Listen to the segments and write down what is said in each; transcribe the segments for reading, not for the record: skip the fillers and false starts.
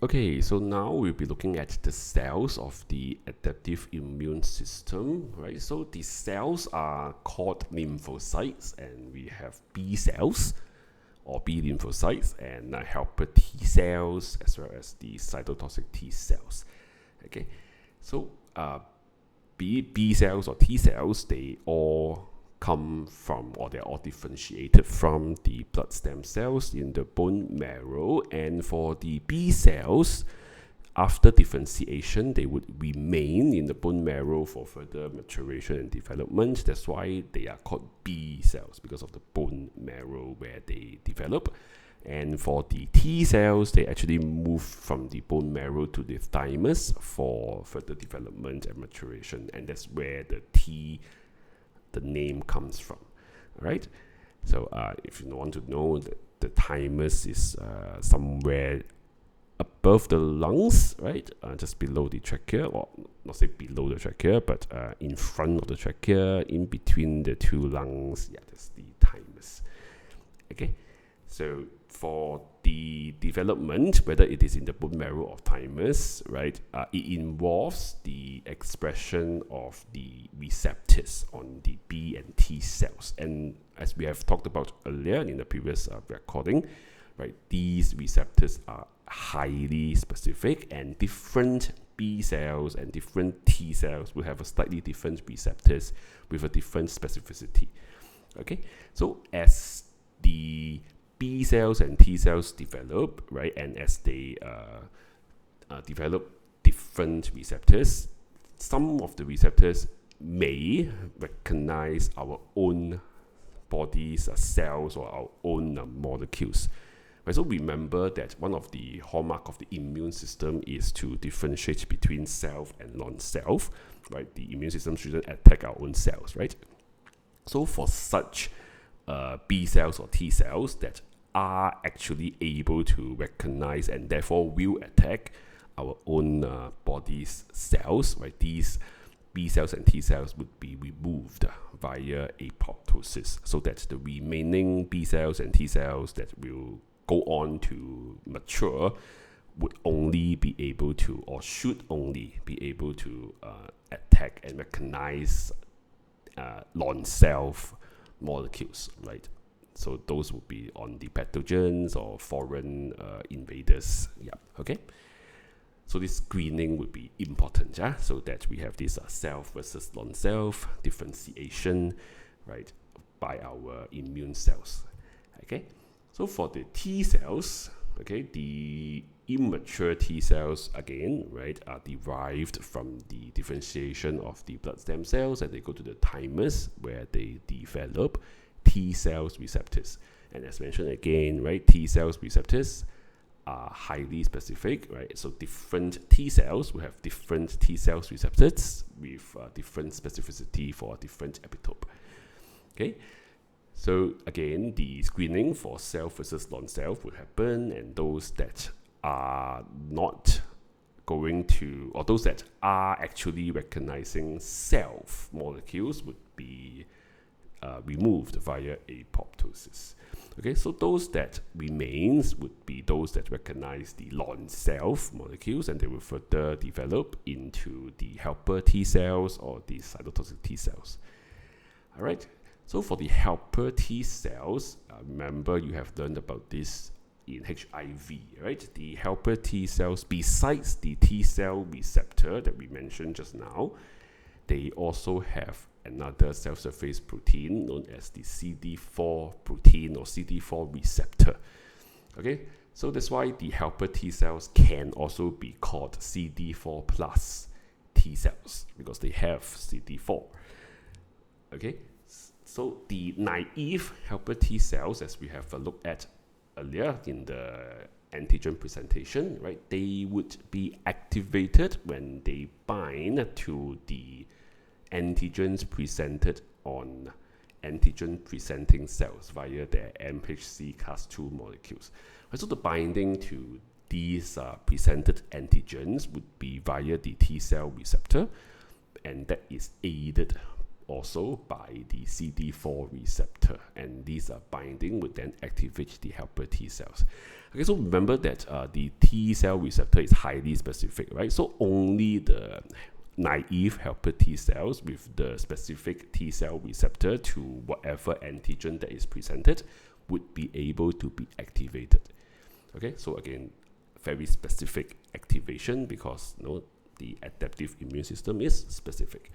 Okay, so now we'll be looking at the cells of the adaptive immune system, right? So the cells are called lymphocytes, and we have B cells or B lymphocytes and helper T cells, as well as the cytotoxic T cells. Okay, so be it B cells or T cells, they all come from, or they're all differentiated from the blood stem cells in the bone marrow. And for the B cells, after differentiation, they would remain in the bone marrow for further maturation and development. That's why they are called B cells, because of the bone marrow where they develop. And for the T cells, they actually move from the bone marrow to the thymus for further development and maturation. And that's where the name comes from. All right. So if you want to know, the thymus is somewhere above the lungs, right? Just below the trachea, or not say below the trachea, but in front of the trachea, in between the two lungs. Yeah, that's the thymus. Okay. So for the development, whether it is in the bone marrow or thymus, right, it involves the expression of the receptors on the B and T cells. And as we have talked about earlier in the previous recording, right, these receptors are highly specific, and different B cells and different T cells will have a slightly different receptors with a different specificity. Okay, so as the B cells and T cells develop, right, and as they develop different receptors, some of the receptors may recognize our own body's cells or our own molecules. Right, so remember that one of the hallmark of the immune system is to differentiate between self and non-self. Right, the immune system shouldn't attack our own cells. Right, so for such B cells or T cells that are actually able to recognize and therefore will attack our own body's cells, right? These B cells and T cells would be removed via apoptosis, so that the remaining B cells and T cells that will go on to mature would only be able to, or should only be able to, attack and recognize non-self molecules, right? So those would be on the pathogens or foreign invaders. Yeah, okay. So this screening would be important, yeah? So that we have this self versus non-self differentiation, right, by our immune cells. Okay. So for the T cells, okay, the immature T cells, again, right, are derived from the differentiation of the blood stem cells, and they go to the thymus where they develop T cells receptors. And as mentioned again, right, T cells receptors are highly specific, right? So different T cells will have different T cells receptors with different specificity for a different epitope. Okay. So again, the screening for self versus non-self will happen, and those that are not going to, or those that are actually recognizing self molecules would be removed via apoptosis. Okay, so those that remains would be those that recognize the non-self molecules, and they will further develop into the helper T cells or the cytotoxic T cells. All right. So for the helper T cells, remember you have learned about this in HIV, right? The helper T cells, besides the T cell receptor that we mentioned just now, they also have another cell surface protein known as the CD4 protein or CD4 receptor. Okay, so that's why the helper T cells can also be called CD4 plus T cells, because they have CD4. Okay, so the naive helper T cells, as we have looked at earlier in the antigen presentation, right, they would be activated when they bind to the antigens presented on antigen presenting cells via their MHC class II molecules. So the binding to these presented antigens would be via the T cell receptor, and that is aided also by the CD4 receptor, and these binding would then activate the helper T cells. Okay, so remember that the T cell receptor is highly specific, right? So only the naive helper T cells with the specific T cell receptor to whatever antigen that is presented would be able to be activated. Okay, so again, very specific activation because the adaptive immune system is specific.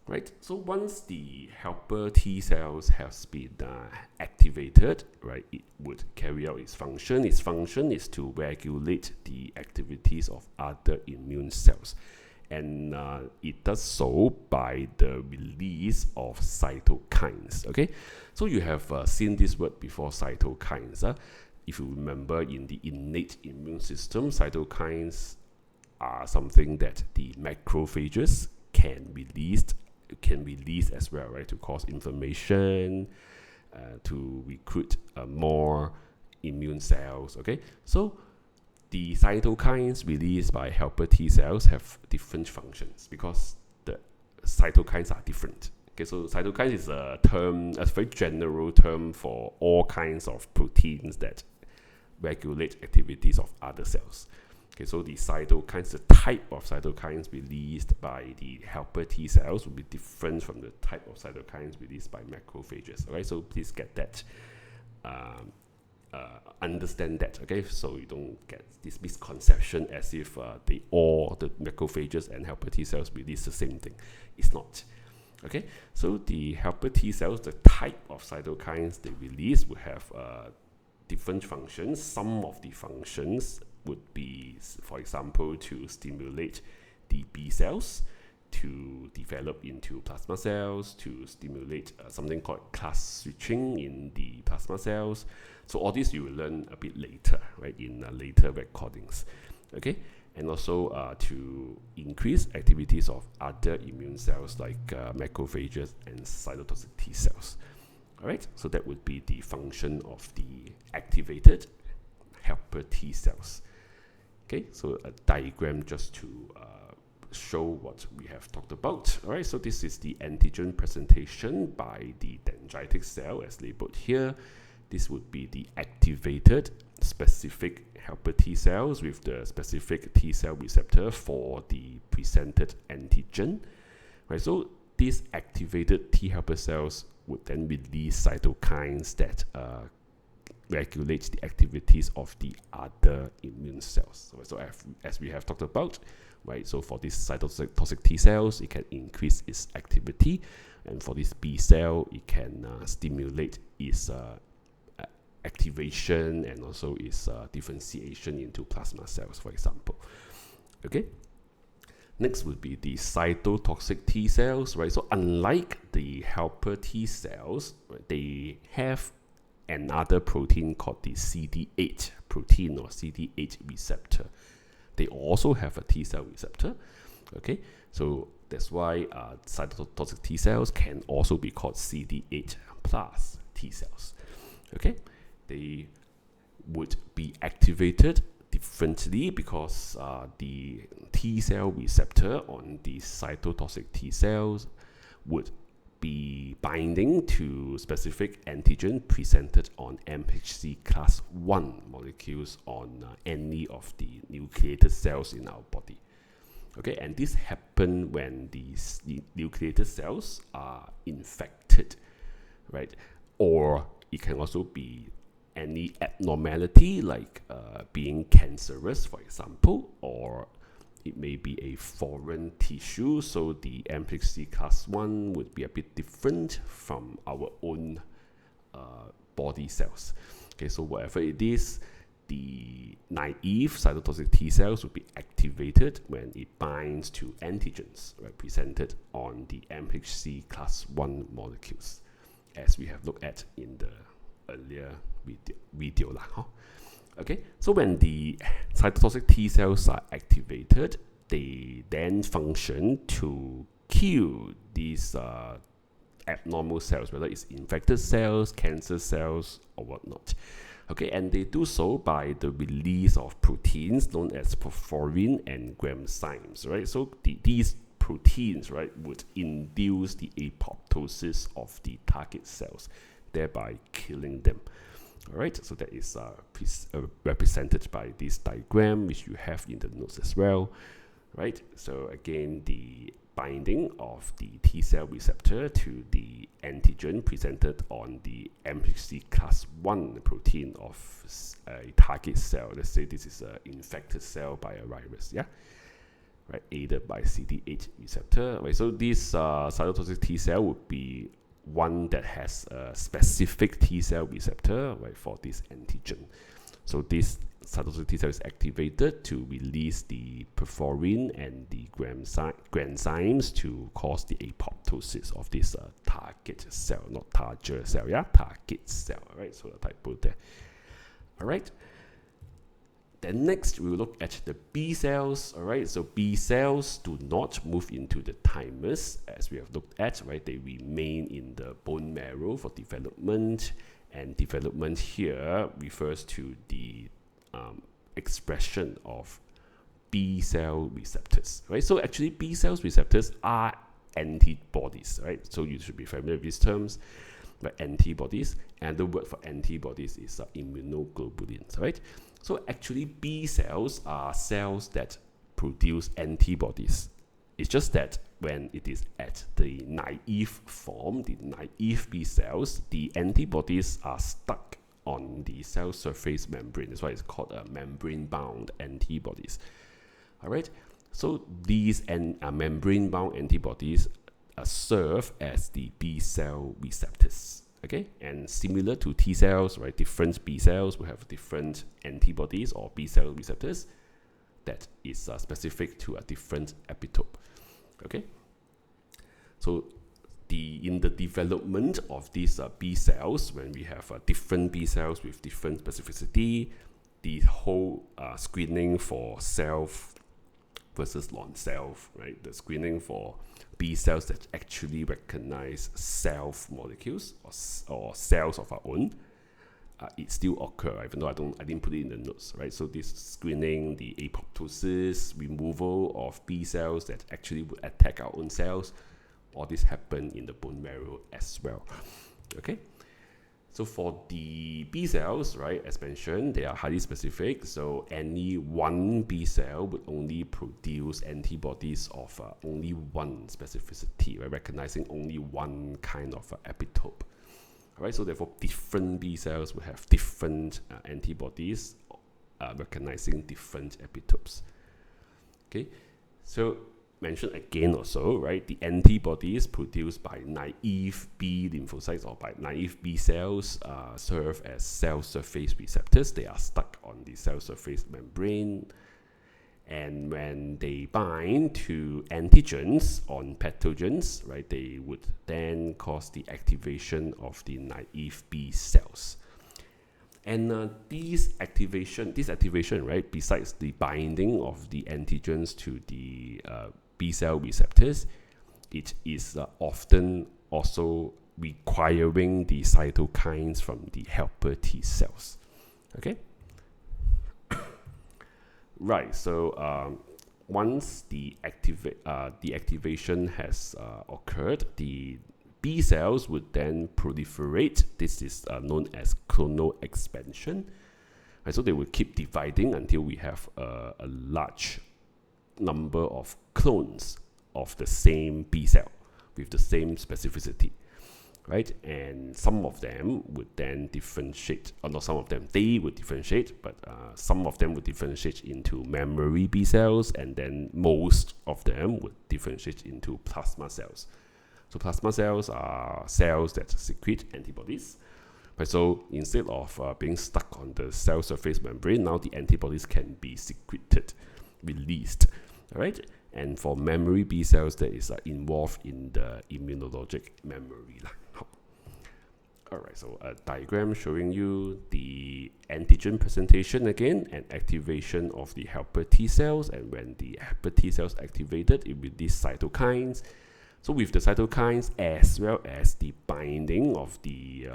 Right, so once the helper T cells has been activated, right, it would carry out its function. Its function is to regulate the activities of other immune cells, and it does so by the release of cytokines. Okay, so you have seen this word before, cytokines. If you remember, in the innate immune system, cytokines are something that the macrophages can release as well, right, to cause inflammation, to recruit more immune cells. Okay, so the cytokines released by helper T cells have different functions because the cytokines are different. Okay, so cytokines is a very general term for all kinds of proteins that regulate activities of other cells. Okay, so the cytokines, the type of cytokines released by the helper T cells will be different from the type of cytokines released by macrophages. Okay, so please get that, understand that. Okay, so you don't get this misconception as if the macrophages and helper T cells release the same thing. It's not. Okay, so the helper T cells, the type of cytokines they release will have different functions. Some of the functions would be, for example, to stimulate the B cells to develop into plasma cells, to stimulate something called class switching in the plasma cells. So all this you will learn a bit later, right, in later recordings. Okay, and also to increase activities of other immune cells like macrophages and cytotoxic T cells. All right, so that would be the function of the activated helper T cells. Okay, so a diagram just to show what we have talked about. All right, so this is the antigen presentation by the dendritic cell as labeled here. This would be the activated specific helper T cells with the specific T cell receptor for the presented antigen. Right, so these activated T helper cells would then release cytokines that regulates the activities of the other immune cells. So as we have talked about, right, so for these cytotoxic T cells, it can increase its activity, and for this B cell, it can stimulate its activation and also its differentiation into plasma cells, for example. Okay. Next would be the cytotoxic T cells, right? So unlike the helper T cells, right, they have another protein called the CD8 protein or CD8 receptor. They also have a T cell receptor. Okay, so that's why cytotoxic T cells can also be called CD8 plus T cells. Okay, they would be activated differently because the T cell receptor on the cytotoxic T cells would be binding to specific antigen presented on MHC class 1 molecules on any of the nucleated cells in our body. Okay, and this happens when the nucleated cells are infected, right? Or it can also be any abnormality like being cancerous, for example, or it may be a foreign tissue, so the MHC class 1 would be a bit different from our own body cells. Okay, so whatever it is, the naive cytotoxic T cells will be activated when it binds to antigens represented on the MHC class 1 molecules, as we have looked at in the earlier video lah. Okay, so when the cytotoxic T cells are activated, they then function to kill these abnormal cells, whether it's infected cells, cancer cells, or whatnot. Okay, and they do so by the release of proteins known as porphyrin and gram-symes, right? So these proteins, right, would induce the apoptosis of the target cells, thereby killing them. All right, so that is represented by this diagram, which you have in the notes as well, right? So again, the binding of the T cell receptor to the antigen presented on the MHC class 1 protein of a target cell. Let's say this is an infected cell by a virus, yeah? Right, aided by CD8 receptor. Right, so this cytotoxic T cell would be one that has a specific T cell receptor, right, for this antigen. So this cytotoxic T cell is activated to release the perforin and the granzymes to cause the apoptosis of this target cell, not target cell, yeah, target cell. All right, so the typo there. All right. Then next, we will look at the B cells. All right, so B cells do not move into the thymus, as we have looked at. Right, they remain in the bone marrow for development, and development here refers to the expression of B cell receptors. Right, so actually B cells receptors are antibodies. Right, so you should be familiar with these terms. But antibodies, and the word for antibodies is immunoglobulins. Right. So actually, B cells are cells that produce antibodies. It's just that when it is at the naive form, the naive B cells, the antibodies are stuck on the cell surface membrane. That's why it's called a membrane-bound antibodies. All right. So these membrane-bound antibodies serve as the B cell receptors. Okay, and similar to T cells, right, different B cells will have different antibodies or B cell receptors that is specific to a different epitope. Okay, so in the development of these B cells, when we have different B cells with different specificity, the whole screening for self versus non-self, right, the screening for B cells that actually recognize self molecules or cells of our own, it still occur, even though I didn't put it in the notes, right? So this screening, the apoptosis, removal of B cells that actually would attack our own cells, all this happen in the bone marrow as well. Okay. So for the B cells, right, as mentioned, they are highly specific. So any one B cell would only produce antibodies of only one specificity, right, recognizing only one kind of epitope. All right, so therefore, different B cells will have different antibodies recognizing different epitopes. Okay, so mentioned again also, right, the antibodies produced by naive B lymphocytes or by naive B cells serve as cell surface receptors. They are stuck on the cell surface membrane, and when they bind to antigens on pathogens, right, they would then cause the activation of the naive B cells. And this activation, right, besides the binding of the antigens to the B cell receptors, it is often also requiring the cytokines from the helper T cells. Okay? Right, so once the activation has occurred, the B cells would then proliferate. This is known as clonal expansion. Right, so they will keep dividing until we have a large number of clones of the same B cell with the same specificity, right? And some of them would then differentiate, or not some of them, they would differentiate, but some of them would differentiate into memory B cells, and then most of them would differentiate into plasma cells. So plasma cells are cells that secrete antibodies. Right, so instead of being stuck on the cell surface membrane, now the antibodies can be secreted, released. All right, and for memory B cells, that is involved in the immunologic memory. All right, so a diagram showing you the antigen presentation again and activation of the helper T cells. And when the helper T cells activated, it releases cytokines. So with the cytokines as well as the binding of the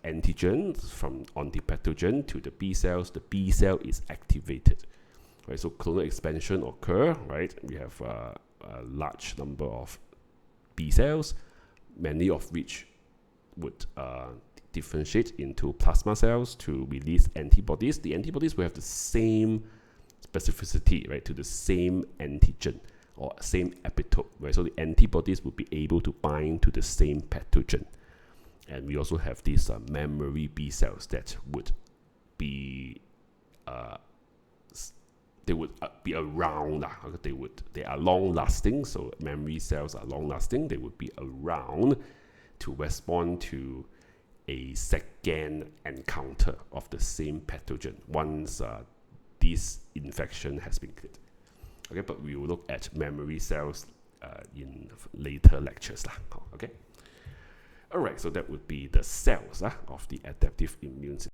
antigens from on the pathogen to the B cells, the B cell is activated. Right, so clonal expansion occur. Right, we have a large number of B cells, many of which would differentiate into plasma cells to release antibodies. The antibodies will have the same specificity, right, to the same antigen or same epitope, right? So the antibodies will be able to bind to the same pathogen. And we also have these memory B cells that would be they would be around. They are long lasting. So memory cells are long lasting. They would be around to respond to a second encounter of the same pathogen once this infection has been cleared. Okay, but we will look at memory cells in later lectures. Okay. All right, so that would be the cells of the adaptive immune system.